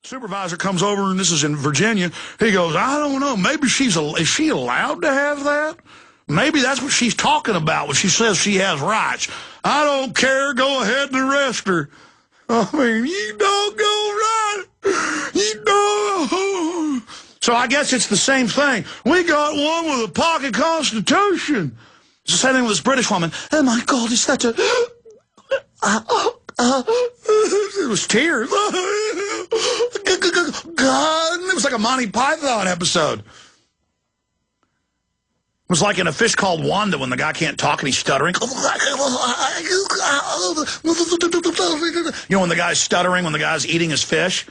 Supervisor comes over, and this is in Virginia. He goes, I don't know, maybe is she allowed to have that? Maybe that's what she's talking about when she says she has rights. I don't care, go ahead and arrest her. I mean, you don't go right. You don't. So I guess it's the same thing. We got one with a pocket constitution. It's the same thing with this British woman. Oh my God, it's such a... it was tears. God, it was like a Monty Python episode. It was like in A Fish Called Wanda when the guy can't talk and he's stuttering. You know, when the guy's stuttering, when the guy's eating his fish.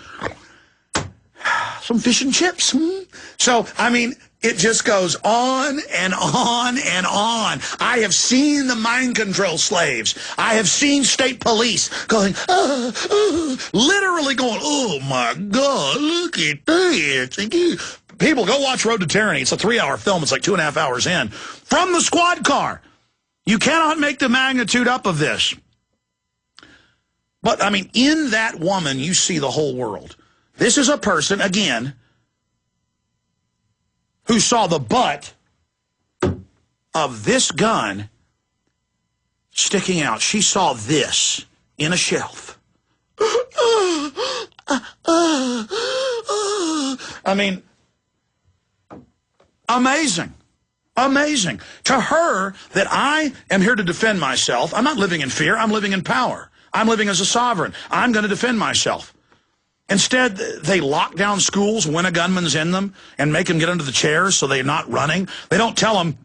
Some fish and chips. So, I mean, it just goes on and on and on. I have seen the mind control slaves. I have seen state police going, literally going, oh my God, look at this. People, go watch Road to Tyranny. It's a 3-hour film. It's like 2.5 hours in. From the squad car. You cannot make the magnitude up of this. But, I mean, in that woman, you see the whole world. This is a person, again, who saw the butt of this gun sticking out. She saw this in a shelf. I mean, amazing. Amazing. To her, that I am here to defend myself. I'm not living in fear. I'm living in power. I'm living as a sovereign. I'm going to defend myself. Instead, they lock down schools when a gunman's in them and make them get under the chairs so they're not running. They don't tell them,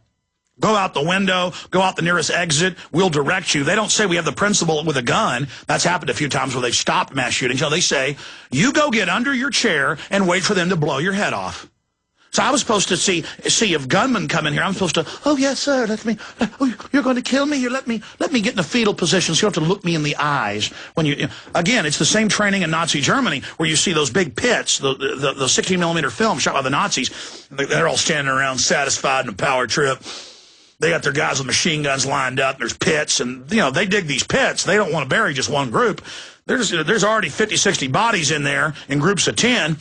go out the window, go out the nearest exit, we'll direct you. They don't say we have the principal with a gun. That's happened a few times where they've stopped mass shootings. So they say, you go get under your chair and wait for them to blow your head off. So I was supposed to see if gunmen come in here. I'm supposed to, oh, yes, sir, you're going to kill me? Let me get in a fetal position so you don't have to look me in the eyes. When you again, it's the same training in Nazi Germany where you see those big pits, the 16mm film shot by the Nazis. They're all standing around satisfied in a power trip. They got their guys with machine guns lined up. There's pits, and, you know, they dig these pits. They don't want to bury just one group. There's already 50, 60 bodies in there in groups of 10.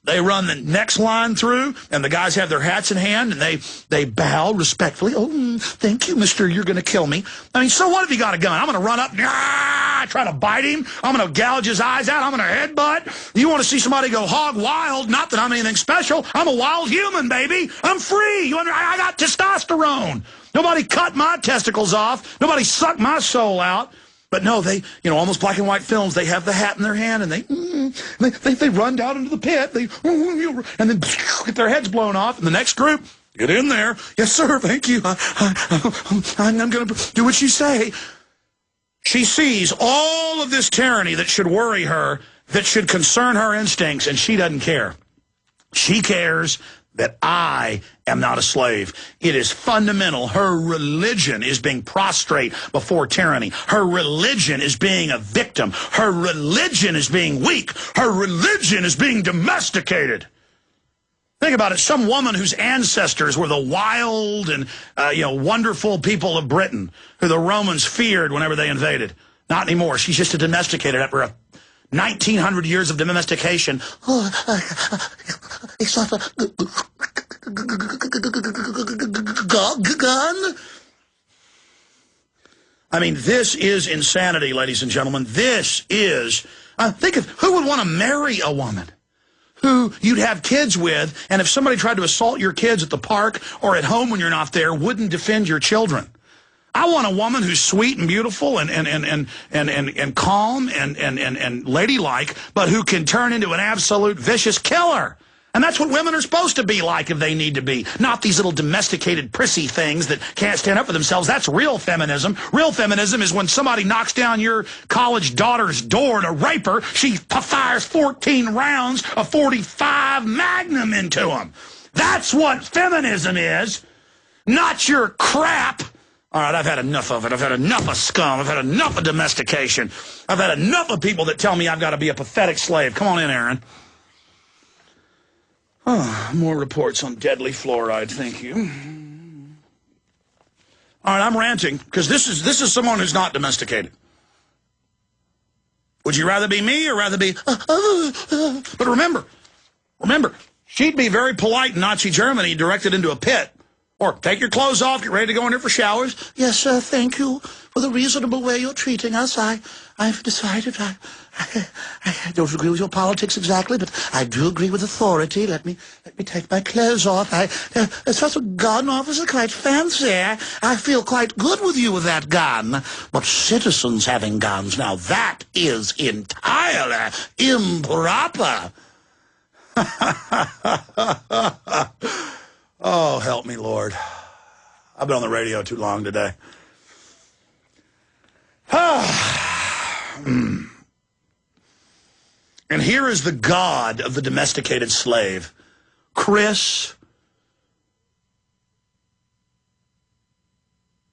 They run the next line through, and the guys have their hats in hand, and they bow respectfully. Oh, thank you, mister, you're going to kill me. I mean, so what if you got a gun? I'm going to run up, try to bite him. I'm going to gouge his eyes out. I'm going to headbutt. You want to see somebody go hog wild? Not that I'm anything special. I'm a wild human, baby. I'm free. I got testosterone. Nobody cut my testicles off. Nobody sucked my soul out. But no, they, you know, almost black and white films, they have the hat in their hand, and they run down into the pit, and then get their heads blown off, and the next group, get in there. Yes, sir, thank you. I'm going to do what you say. She sees all of this tyranny that should worry her, that should concern her instincts, and she doesn't care. She cares that I am not a slave. It is fundamental. Her religion is being prostrate before tyranny. Her religion is being a victim. Her religion is being weak. Her religion is being domesticated. Think about it. Some woman whose ancestors were the wild and wonderful people of Britain, who the Romans feared whenever they invaded. Not anymore. She's just a domesticated after a 1900 years of domestication. It's not a gun. I mean, this is insanity, ladies and gentlemen. This is, think of who would want to marry a woman who you'd have kids with, and if somebody tried to assault your kids at the park or at home when you're not there, wouldn't defend your children. I want a woman who's sweet and beautiful and calm and ladylike, but who can turn into an absolute vicious killer. And that's what women are supposed to be like if they need to be. Not these little domesticated prissy things that can't stand up for themselves. That's real feminism. Real feminism is when somebody knocks down your college daughter's door to rape her, she fires 14 rounds of .45 Magnum into them. That's what feminism is, not your crap. All right, I've had enough of it. I've had enough of scum. I've had enough of domestication. I've had enough of people that tell me I've got to be a pathetic slave. Come on in, Aaron. Oh, more reports on deadly fluoride. Thank you. All right, I'm ranting because this is someone who's not domesticated. Would you rather be me or rather be... But remember, she'd be very polite in Nazi Germany, directed into a pit. Or take your clothes off, get ready to go in here for showers. Yes, sir, thank you for the reasonable way you're treating us. I've decided I don't agree with your politics exactly, but I do agree with authority. Let me take my clothes off. It's such a gun, officer, quite fancy. I feel quite good with you with that gun. But citizens having guns, now that is entirely improper. Oh, help me, Lord. I've been on the radio too long today. And here is the god of the domesticated slave, Chris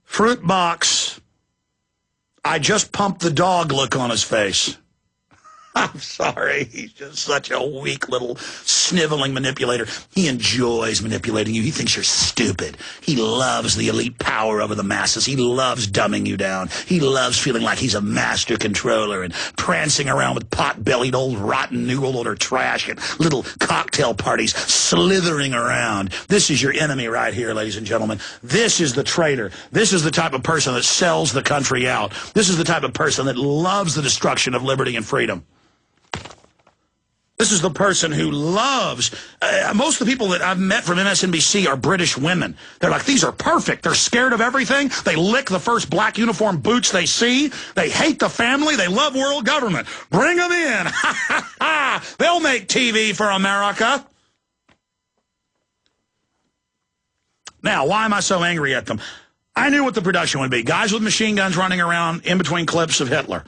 Fruit Box. I just pumped the dog look on his face. I'm sorry. He's just such a weak little sniveling manipulator. He enjoys manipulating you. He thinks you're stupid. He loves the elite power over the masses. He loves dumbing you down. He loves feeling like he's a master controller and prancing around with pot-bellied old rotten New World Order trash and little cocktail parties slithering around. This is your enemy right here, ladies and gentlemen. This is the traitor. This is the type of person that sells the country out. This is the type of person that loves the destruction of liberty and freedom. This is the person who loves, most of the people that I've met from MSNBC are British women. They're like, these are perfect. They're scared of everything. They lick the first black uniform boots they see. They hate the family. They love world government. Bring them in. They'll make TV for America. Now, why am I so angry at them? I knew what the production would be. Guys with machine guns running around in between clips of Hitler.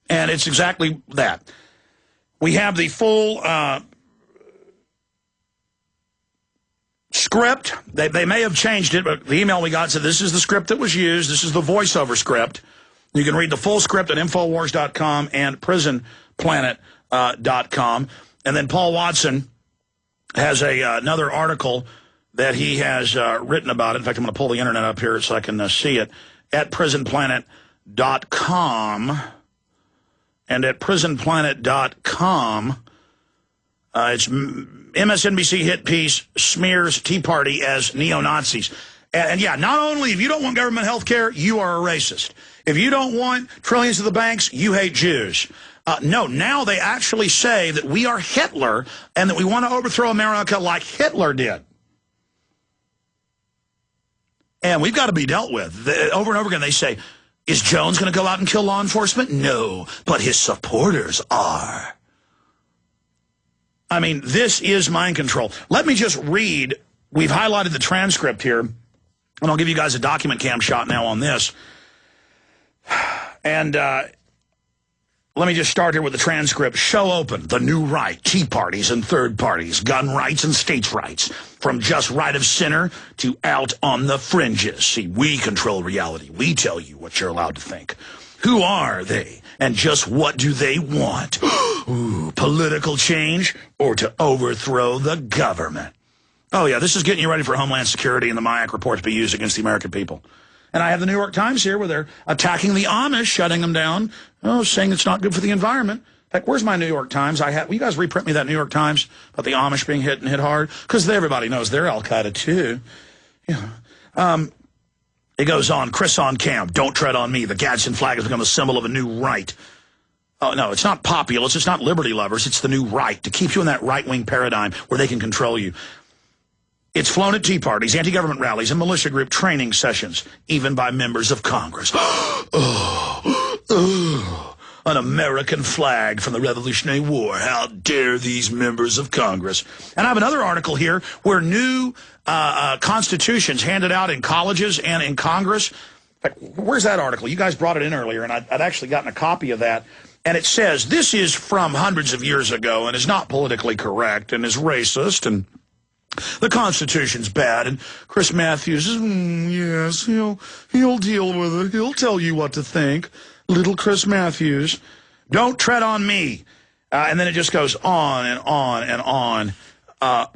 And it's exactly that. We have the full script. They may have changed it, but the email we got said this is the script that was used. This is the voiceover script. You can read the full script at Infowars.com and PrisonPlanet.com. And then Paul Watson has another article that he has written about it. In fact, I'm going to pull the internet up here so I can see it at PrisonPlanet.com. And at prisonplanet.com, it's MSNBC hit piece, smears Tea Party as neo-Nazis. And yeah, not only if you don't want government health care, you are a racist. If you don't want trillions to the banks, you hate Jews. No, now they actually say that we are Hitler and that we want to overthrow America like Hitler did. And we've got to be dealt with. Over and over again, they say, is Jones going to go out and kill law enforcement? No, but his supporters are. I mean, this is mind control. Let me just read. We've highlighted the transcript here, and I'll give you guys a document cam shot now on this. And let me just start here with the transcript. Show open, the new right, Tea Parties and third parties, gun rights and states' rights, from just right of center to out on the fringes. See, we control reality. We tell you what you're allowed to think. Who are they, and just what do they want? Ooh, political change or to overthrow the government? Oh, yeah, this is getting you ready for Homeland Security and the MIAC report to be used against the American people. And I have the New York Times here where they're attacking the Amish, shutting them down, saying it's not good for the environment. In fact, where's my New York Times? Will you guys reprint me that New York Times about the Amish being hit and hit hard? Because everybody knows they're Al-Qaeda too. Yeah. It goes on, Chris on cam, don't tread on me. The Gadsden flag has become a symbol of a new right. Oh, no, it's not populists. It's not liberty lovers. It's the new right to keep you in that right-wing paradigm where they can control you. It's flown at tea parties, anti-government rallies, and militia group training sessions, even by members of Congress. An American flag from the Revolutionary War. How dare these members of Congress? And I have another article here where new constitutions handed out in colleges and in Congress. In fact, where's that article? You guys brought it in earlier, and I'd actually gotten a copy of that. And it says, this is from hundreds of years ago and is not politically correct and is racist and the Constitution's bad. And Chris Matthews says, yes, he'll deal with it. He'll tell you what to think. Little Chris Matthews. Don't tread on me. And then it just goes on and on and on,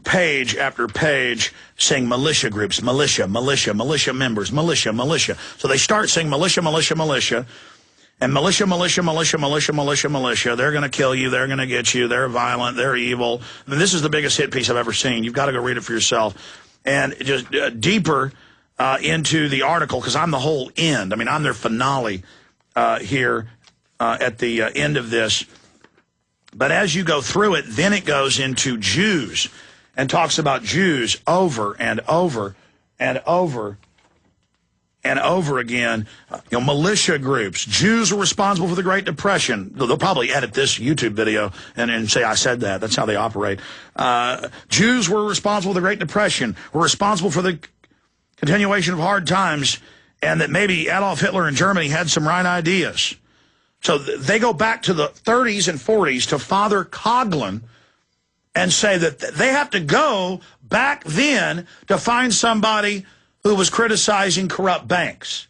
page after page, saying militia groups, militia members, militia. So they start saying militia. And militia, militia, militia, militia, militia, militia. They're going to kill you. They're going to get you. They're violent. They're evil. I mean, this is the biggest hit piece I've ever seen. You've got to go read it for yourself. And just deeper into the article, because I'm the whole end. I mean, I'm their finale here at the end of this. But as you go through it, then it goes into Jews and talks about Jews over and over and over and over again. You know, militia groups. Jews were responsible for the Great Depression. They'll probably edit this YouTube video and say I said that. That's how they operate. Jews were responsible for the Great Depression, were responsible for the continuation of hard times, and that maybe Adolf Hitler in Germany had some right ideas. So they go back to the 30s and 40s to Father Coughlin and say that they have to go back then to find somebody who was criticizing corrupt banks.